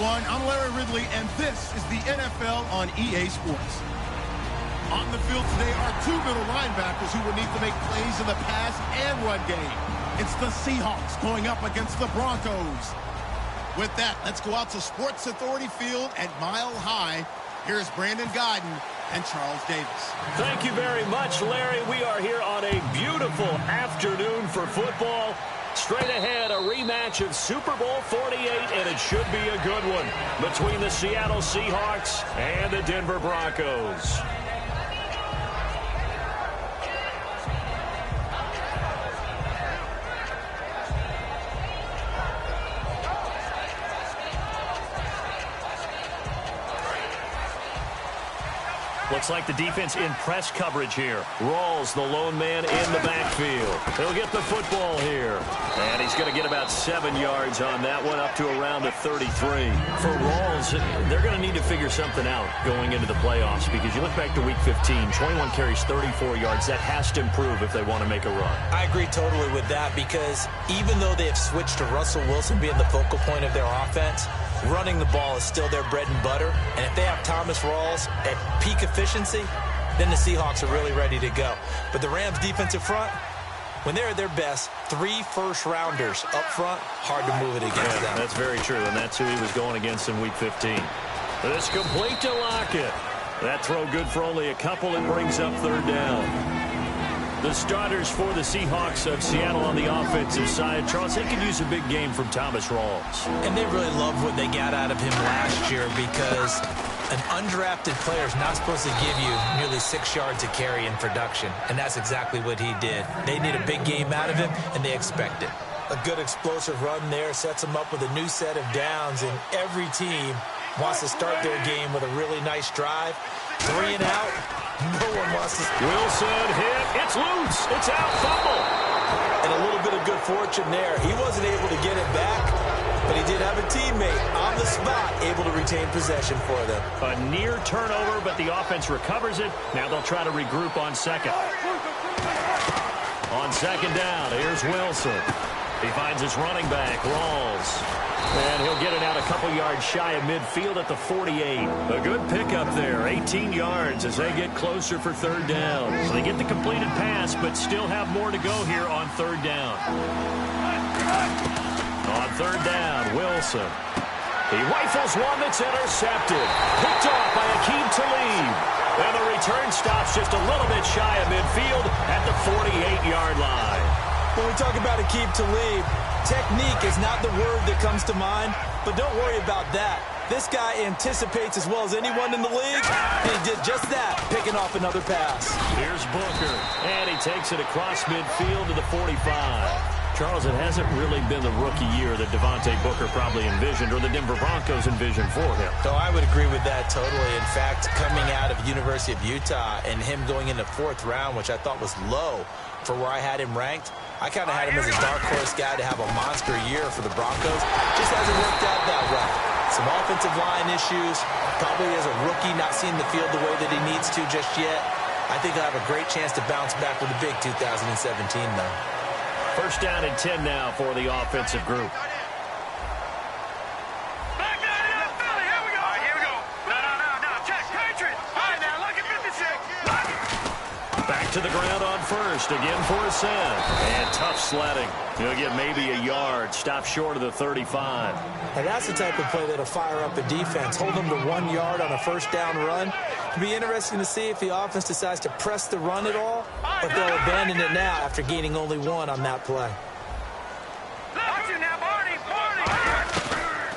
everyone. I'm Larry Ridley, and this is the NFL on EA Sports. On the field today are two middle linebackers who will need to make plays in the pass and run game. It's the Seahawks going up against the Broncos. With that, let's go out to Sports Authority Field at Mile High. Here's Brandon Godden and Charles Davis. Thank you very much, Larry. We are here on a beautiful afternoon for football. Straight ahead, a rematch of Super Bowl 48, and it should be a good one between the Seattle Seahawks and the Denver Broncos. Looks like the defense in press coverage here. Rawls, the lone man in the backfield. He'll get the football here. And he's going to get about 7 yards on that one, up to around the 33. For Rawls, they're going to need to figure something out going into the playoffs, because you look back to Week 15, 21 carries, 34 yards. That has to improve if they want to make a run. I agree totally with that, because even though they have switched to Russell Wilson being the focal point of their offense, running the ball is still their bread and butter. And if they have Thomas Rawls at peak efficiency, then the Seahawks are really ready to go. But the Rams' defensive front, when they're at their best, 3 first-rounders up front, hard to move it against them. That's very true, and that's who he was going against in Week 15. This complete to Lockett. That throw good for only a couple. It brings up 3rd down. The starters for the Seahawks of Seattle on the offensive side. Charles, they could use a big game from Thomas Rawls. And they really loved what they got out of him last year, because an undrafted player is not supposed to give you nearly 6 yards a carry in production, and that's exactly what he did. They need a big game out of him, and they expect it. A good explosive run there sets them up with a new set of downs, and every team wants to start their game with a really nice drive. 3 and out. No one wants to. Wilson hit. It's loose. It's out. Fumble. And a little bit of good fortune there. He wasn't able to get it back, but he did have a teammate on the spot able to retain possession for them. A near turnover, but the offense recovers it. Now they'll try to regroup on second. On second down, here's Wilson. He finds his running back, Rawls. And he'll get it out a couple yards shy of midfield at the 48. A good pickup there, 18 yards as they get closer for 3rd down. So they get the completed pass, but still have more to go here on 3rd down. On 3rd down, Wilson. He rifles one that's intercepted. Picked off by Akeem Talib. And the return stops just a little bit shy of midfield at the 48-yard line. When we talk about Akeem Talib, technique is not the word that comes to mind, but don't worry about that. This guy anticipates as well as anyone in the league, and he did just that, picking off another pass. Here's Booker, and he takes it across midfield to the 45. Charles, it hasn't really been the rookie year that Devontae Booker probably envisioned, or the Denver Broncos envisioned for him. So I would agree with that totally. In fact, coming out of University of Utah and him going into 4th round, which I thought was low for where I had him ranked, I kind of had him as a dark horse guy to have a monster year for the Broncos. Just hasn't worked out that way. Some offensive line issues, probably as a rookie, not seeing the field the way that he needs to just yet. I think he'll have a great chance to bounce back with a big 2017, though. 1st down and 10 now for the offensive group. Back to the ground on 1st, again for a set. And tough sledding. He'll get maybe a yard, stop short of the 35. And that's the type of play that'll fire up a defense. Hold them to 1 yard on a 1st down run. It'll be interesting to see if the offense decides to press the run at all, or if they'll abandon it now after gaining only 1 on that play.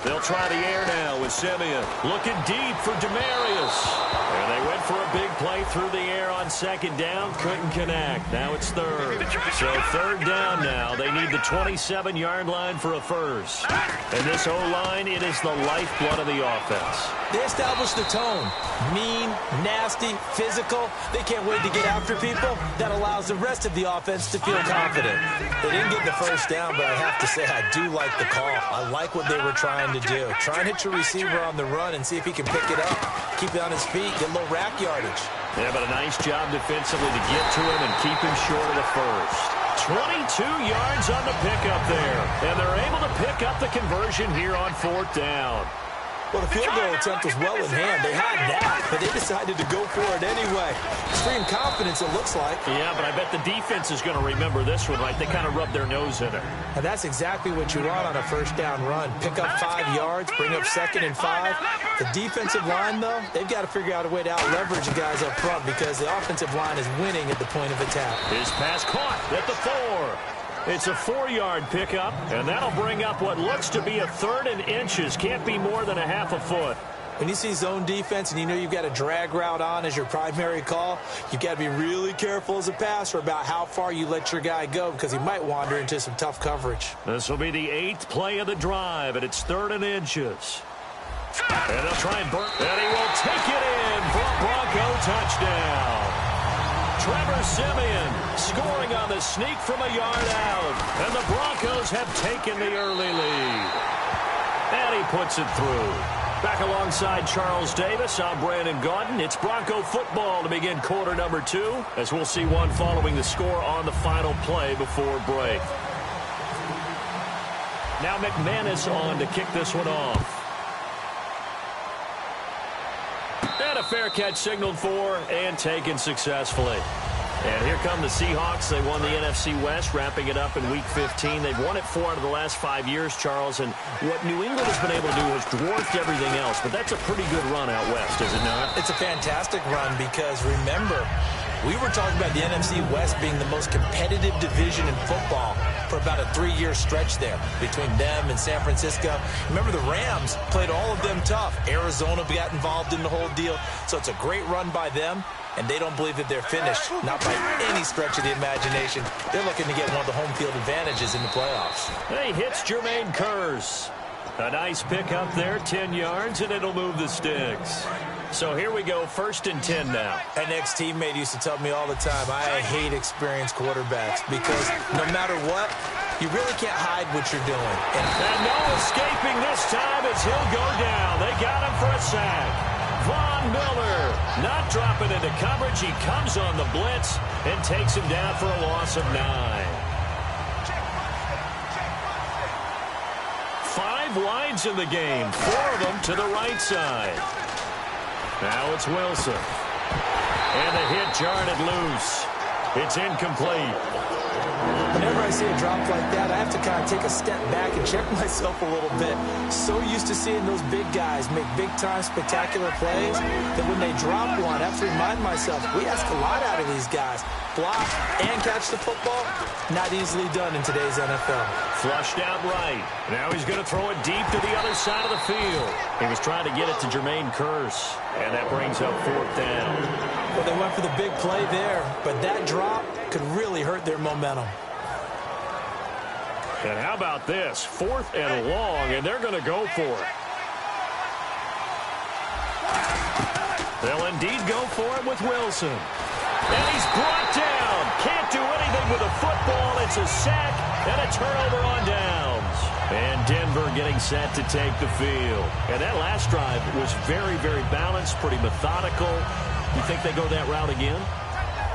They'll try the air now with Simeon. Looking deep for Demarius. And they went for a big play through the air on 2nd down. Couldn't connect. Now it's 3rd. So 3rd down now. They need the 27-yard line for a first. And this O-line, it is the lifeblood of the offense. They established the tone. Mean, nasty, physical. They can't wait to get after people. That allows the rest of the offense to feel confident. They didn't get the 1st down, but I have to say I do like the call. I like what they were trying to do. Try and hit your receiver on the run and see if he can pick it up. Keep it on his feet. Get a little rack yardage. Yeah, but a nice job defensively to get to him and keep him short of the first. 22 yards on the pickup there. And they're able to pick up the conversion here on 4th down. Well, the field goal attempt was well in hand. They had that, but they decided to go for it anyway. Extreme confidence, it looks like. Yeah, but I bet the defense is going to remember this one, right? They kind of rubbed their nose in it. And that's exactly what you want on a first down run. Pick up 5 yards, bring up 2nd and 5. The defensive line, though, they've got to figure out a way to out-leverage the guys up front because the offensive line is winning at the point of attack. His pass caught at the 4. It's a 4-yard pickup, and that'll bring up what looks to be a 3rd and inches. Can't be more than a half a foot. When you see zone defense and you know you've got a drag route on as your primary call, you've got to be really careful as a passer about how far you let your guy go because he might wander into some tough coverage. This will be the 8th play of the drive, and it's 3rd and inches. And they'll try and burn, and he will take it in for a Bronco touchdown. Trevor Siemian scoring on the sneak from a yard out. And the Broncos have taken the early lead. And he puts it through. Back alongside Charles Davis, I'm Brandon Gaudin. It's Bronco football to begin quarter number 2, as we'll see one following the score on the final play before break. Now McManus on to kick this one off. And a fair catch signaled for and taken successfully. And here come the Seahawks. They won the NFC West, wrapping it up in Week 15. They've won it 4 out of the last 5 years, Charles. And what New England has been able to do has dwarfed everything else. But that's a pretty good run out west, is it not? It's a fantastic run because, remember, we were talking about the NFC West being the most competitive division in football for about a 3-year stretch there between them and San Francisco. Remember, the Rams played all of them tough. Arizona got involved in the whole deal. So it's a great run by them, and they don't believe that they're finished, not by any stretch of the imagination. They're looking to get one of the home field advantages in the playoffs. He hits Jermaine Kearse. A nice pick up there, 10 yards, and it'll move the sticks. So here we go, 1st and 10 now. An ex-teammate used to tell me all the time, I hate experienced quarterbacks because no matter what, you really can't hide what you're doing. And no escaping this time as he'll go down. They got him for a sack. Von Miller not dropping into coverage. He comes on the blitz and takes him down for a loss of 9. 5 wides in the game, 4 of them to the right side. Now it's Wilson. And the hit jarred it loose. It's incomplete. Whenever I see a drop like that, I have to kind of take a step back and check myself a little bit. So used to seeing those big guys make big-time spectacular plays that when they drop one, I have to remind myself, we ask a lot out of these guys. Block and catch the football, not easily done in today's NFL. Flushed out right. Now he's going to throw it deep to the other side of the field. He was trying to get it to Jermaine Kearse, and that brings up 4th down. Well, they went for the big play there, but that drop could really hurt their momentum. And how about this? 4th and long, and they're going to go for it. They'll indeed go for it with Wilson. And he's brought down. Can't do anything with a football. It's a sack and a turnover on downs. And Denver getting set to take the field. And that last drive was very, very balanced, pretty methodical. You think they go that route again?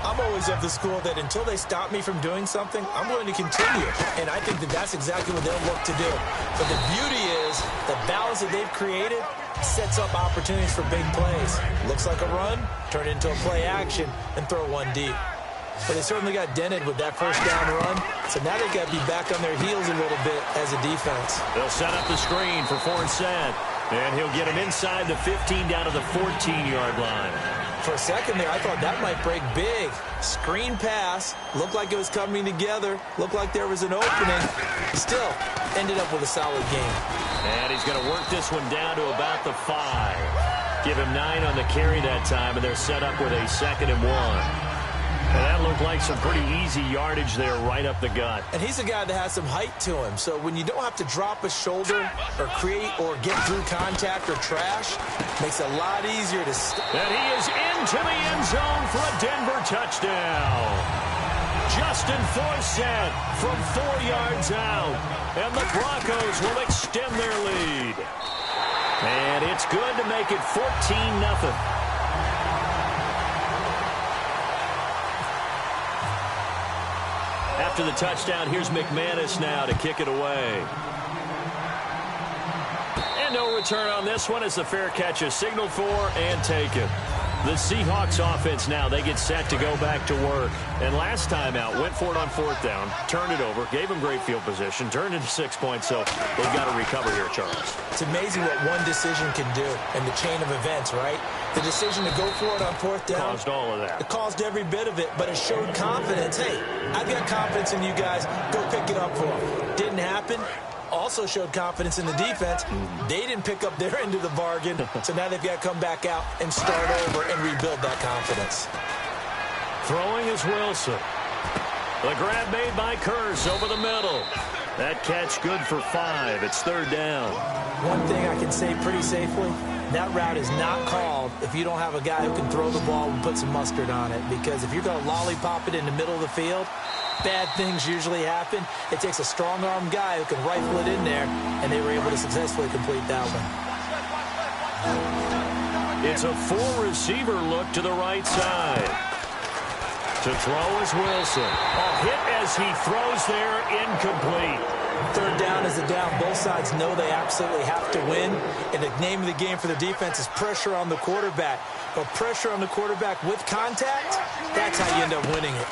I'm always of the school that until they stop me from doing something, I'm going to continue. And I think that that's exactly what they'll look to do. But the beauty is the balance that they've created sets up opportunities for big plays. Looks like a run, turn it into a play action, and throw one deep. But they certainly got dented with that first down run. So now they've got to be back on their heels a little bit as a defense. They'll set up the screen for Forsett. And he'll get him inside the 15 down to the 14-yard line. For a second there, I thought that might break big. Screen pass. Looked like it was coming together. Looked like there was an opening. Still, ended up with a solid game. And he's going to work this one down to about the 5. Give him 9 on the carry that time, and they're set up with a 2nd and 1. And that looked like some pretty easy yardage there right up the gut. And he's a guy that has some height to him. So when you don't have to drop a shoulder or create or get through contact or trash, makes it a lot easier to... And he is into the end zone for a Denver touchdown. Justin Forsett from 4 yards out. And the Broncos will extend their lead. And it's good to make it 14-0. After the touchdown, here's McManus now to kick it away. And no return on this one as the fair catch is signaled for and taken. The Seahawks offense now, they get set to go back to work. And last time out, went for it on 4th down, turned it over, gave them great field position, turned into 6 points, so they've got to recover here, Charles. It's amazing what one decision can do in the chain of events, right? The decision to go for it on 4th down. Caused all of that. It caused every bit of it, but it showed confidence. Hey, I've got confidence in you guys. Go pick it up for them. Didn't happen. Also showed confidence in the defense. They didn't pick up their end of the bargain, so now they've got to come back out and start over and rebuild that confidence. Throwing is Wilson. The grab made by Curse over the middle. That catch good for 5. It's 3rd down. One thing I can say pretty safely, that route is not called if you don't have a guy who can throw the ball and put some mustard on it, because if you're going to lollipop it in the middle of the field, bad things usually happen. It takes a strong-arm guy who can rifle it in there, and they were able to successfully complete that one. It's a 4-receiver look to the right side. To throw is Wilson. A hit as he throws there, incomplete. 3rd down is the down. Both sides know they absolutely have to win, and the name of the game for the defense is pressure on the quarterback. But pressure on the quarterback with contact, that's how you end up winning it.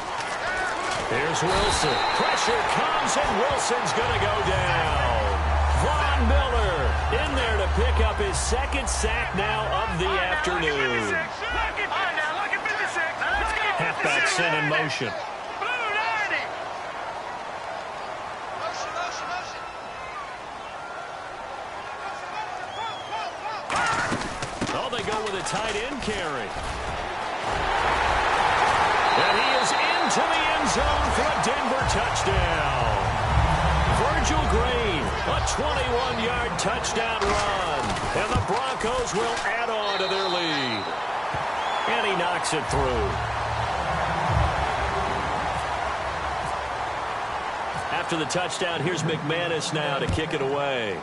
Here's Wilson. Pressure comes, and Wilson's going to go down. Von Miller in there to pick up his 2nd sack now of the afternoon. Halfback sent in motion. Oh, they go with a tight end carry. And he is into the end zone for a Denver touchdown. Virgil Green, a 21-yard touchdown run. And the Broncos will add on to their lead. And he knocks it through. After the touchdown, here's McManus now to kick it away.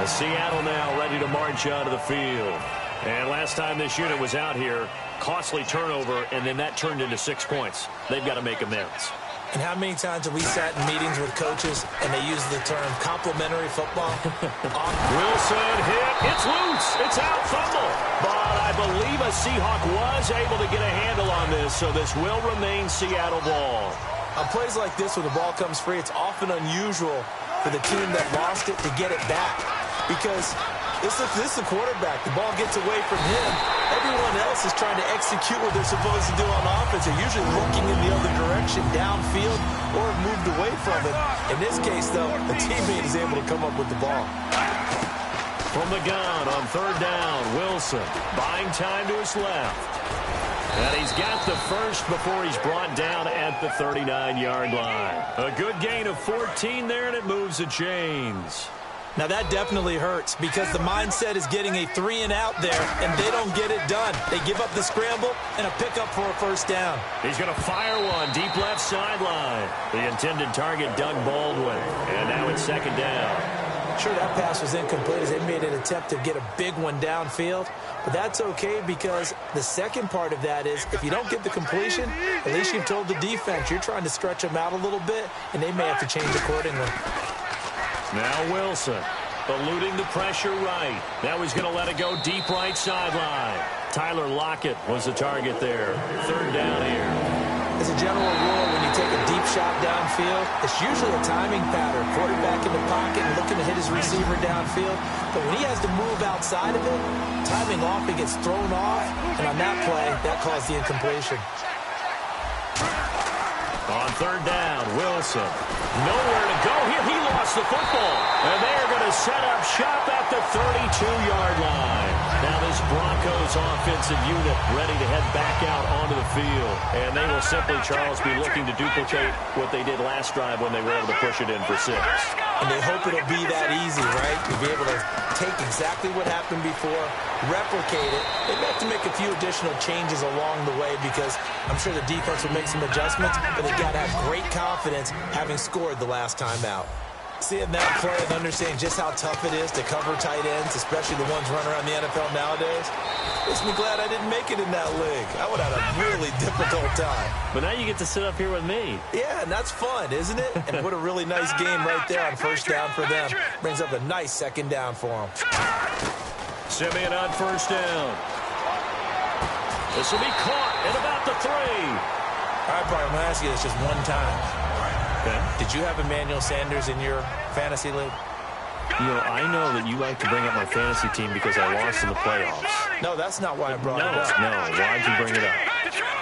Seattle now ready to march out of the field. And last time this unit was out here, costly turnover, and then that turned into 6 points. They've got to make amends. And how many times have we sat in meetings with coaches and they use the term complementary football? Wilson hit. It's loose. It's out. Fumble. But I believe a Seahawk was able to get a handle on this, so this will remain Seattle ball. On plays like this where the ball comes free, it's often unusual for the team that lost it to get it back. Because this is the quarterback. The ball gets away from him. Everyone else is trying to execute what they're supposed to do on offense. They're usually looking in the other direction, downfield, or moved away from it. In this case, though, the teammate is able to come up with the ball. From the gun on 3rd down, Wilson buying time to his left. And he's got the first before he's brought down at the 39-yard line. A good gain of 14 there, and it moves the chains. Now that definitely hurts because the mindset is getting a 3-and-out there, and they don't get it done. They give up the scramble and a pickup for a 1st down. He's going to fire one deep left sideline. The intended target, Doug Baldwin. And now it's 2nd down. Sure, that pass was incomplete as they made an attempt to get a big one downfield. But that's okay because the second part of that is if you don't get the completion, at least you've told the defense you're trying to stretch them out a little bit, and they may have to change accordingly. Now Wilson eluding the pressure right. Now he's going to let it go deep right sideline. Tyler Lockett was the target there. 3rd down here. As a general rule, when you take a deep shot downfield, it's usually a timing pattern. Quarterback in the pocket and looking to hit his receiver downfield. But when he has to move outside of it, timing off, he gets thrown off. And on that play, that caused the incompletion. On 3rd down, Wilson. Nowhere to go here. He lost the football. And they're going to set up shop at the 32-yard line. Now this Broncos offensive unit ready to head back out onto the field. And they will simply, Charles, be looking to duplicate what they did last drive when they were able to push it in for 6. And they hope it'll be that easy, right? To be able to take exactly what happened before, replicate it. They have to make a few additional changes along the way because I'm sure the defense will make some adjustments, but they've got to have great confidence having scored the last time out. Seeing that play and understanding just how tough it is to cover tight ends, especially the ones running around the NFL nowadays, makes me glad I didn't make it in that league. I would have had a really difficult time. But now you get to sit up here with me. Yeah, and that's fun, isn't it? And what a really nice game right there on first down for them. Brings up a nice second down for them. Simeon on first down. This will be caught at about the 3. All right, Brian, I'm going to ask you this just one time. Okay. Did you have Emmanuel Sanders in your fantasy league? You know, I know that you like to bring up my fantasy team because I lost in the playoffs. No, that's not why I brought it up. No. Why'd you bring it up?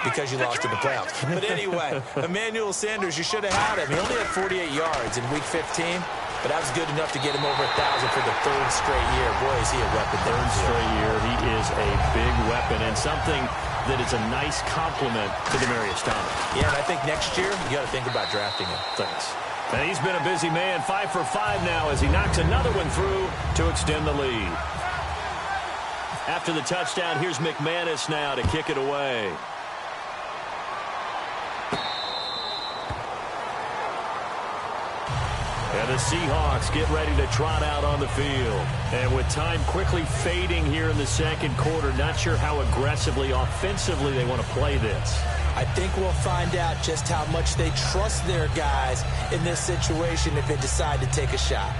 Because you lost in the playoffs. But anyway, Emmanuel Sanders, you should have had him. He only had 48 yards in Week 15, but that was good enough to get him over 1,000 for the 3rd straight year. Boy, is he a weapon. 3rd straight year. He is a big weapon and something that is a nice compliment to Demaryius Thomas. Yeah, and I think next year you got to think about drafting him. Thanks. And he's been a busy man, 5 for 5 now as he knocks another one through to extend the lead. After the touchdown, here's McManus now to kick it away. And the Seahawks get ready to trot out on the field. And with time quickly fading here in the second quarter, not sure how aggressively, offensively they want to play this. I think we'll find out just how much they trust their guys in this situation if they decide to take a shot.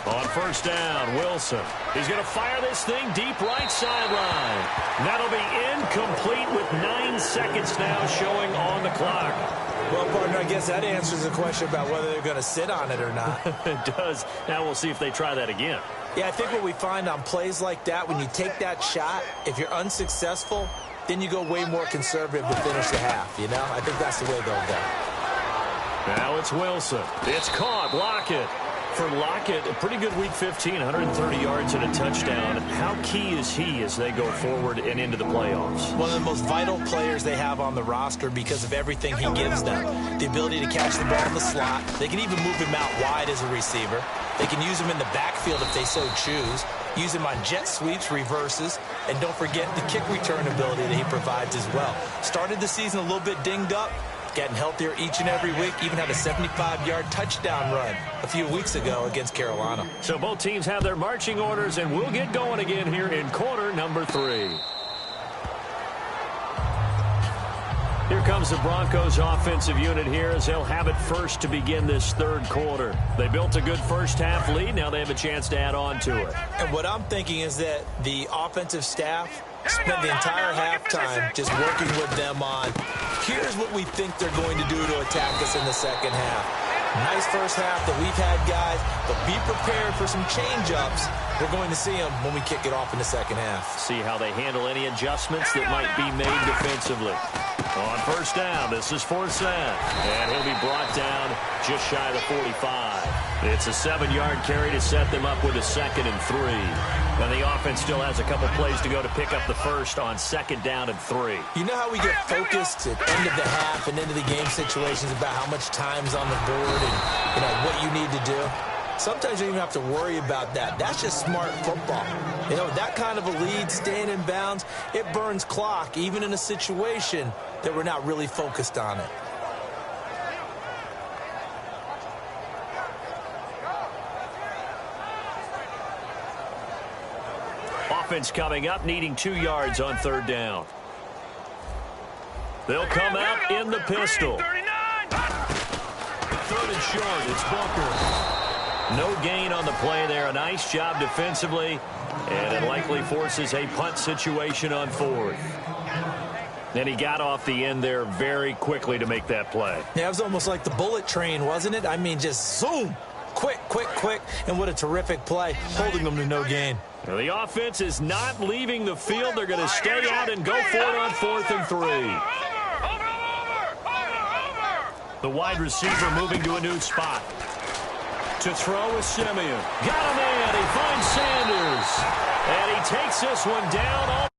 On first down, Wilson. He's going to fire this thing deep right sideline. That'll be incomplete with 9 seconds now showing on the clock. Well, partner, I guess that answers the question about whether they're going to sit on it or not. It does. Now we'll see if they try that again. Yeah, I think what we find on plays like that, when you take that shot, if you're unsuccessful, then you go way more conservative to finish the half, you know? I think that's the way they'll go. Now it's Wilson. It's caught. Lockett. For Lockett, a pretty good Week 15, 130 yards and a touchdown. How key is he as they go forward and into the playoffs? One of the most vital players they have on the roster because of everything he gives them. The ability to catch the ball in the slot. They can even move him out wide as a receiver. They can use him in the backfield if they so choose. Use him on jet sweeps, reverses, and don't forget the kick return ability that he provides as well. Started the season a little bit dinged up. Getting healthier each and every week. Even had a 75-yard touchdown run a few weeks ago against Carolina. So both teams have their marching orders, and we'll get going again here in quarter number 3. Here comes the Broncos offensive unit here as they'll have it first to begin this 3rd quarter. They built a good first half lead. Now they have a chance to add on to it. And what I'm thinking is that the offensive staff spent the entire halftime just working with them on, here's what we think they're going to do to attack us in the second half. Nice first half that we've had, guys, but be prepared for some change-ups. We're going to see them when we kick it off in the second half. See how they handle any adjustments that might be made defensively. On first down, this is Forsett, and he'll be brought down just shy of the 45. It's a 7-yard carry to set them up with a 2nd and 3. And the offense still has a couple plays to go to pick up the first on 2nd down and 3. You know how we get focused at end of the half and into the game situations about how much time's on the board and, you know, what you need to do? Sometimes you don't even have to worry about that. That's just smart football. You know, that kind of a lead, staying in bounds, it burns clock, even in a situation that we're not really focused on it. Offense coming up, needing 2 yards on 3rd down. They'll come out in the pistol. 3rd and short, it's Booker. No gain on the play there. A nice job defensively, and it likely forces a punt situation on 4th. Then he got off the end there very quickly to make that play. Yeah, it was almost like the bullet train, wasn't it? I mean, just zoom. Quick, quick, quick. And what a terrific play, holding them to no gain. Now, the offense is not leaving the field. They're going to stay out and go for it on 4th and 3. The wide receiver moving to a new spot. To throw is Simeon. Got a man. He finds Sanders. And he takes this one down.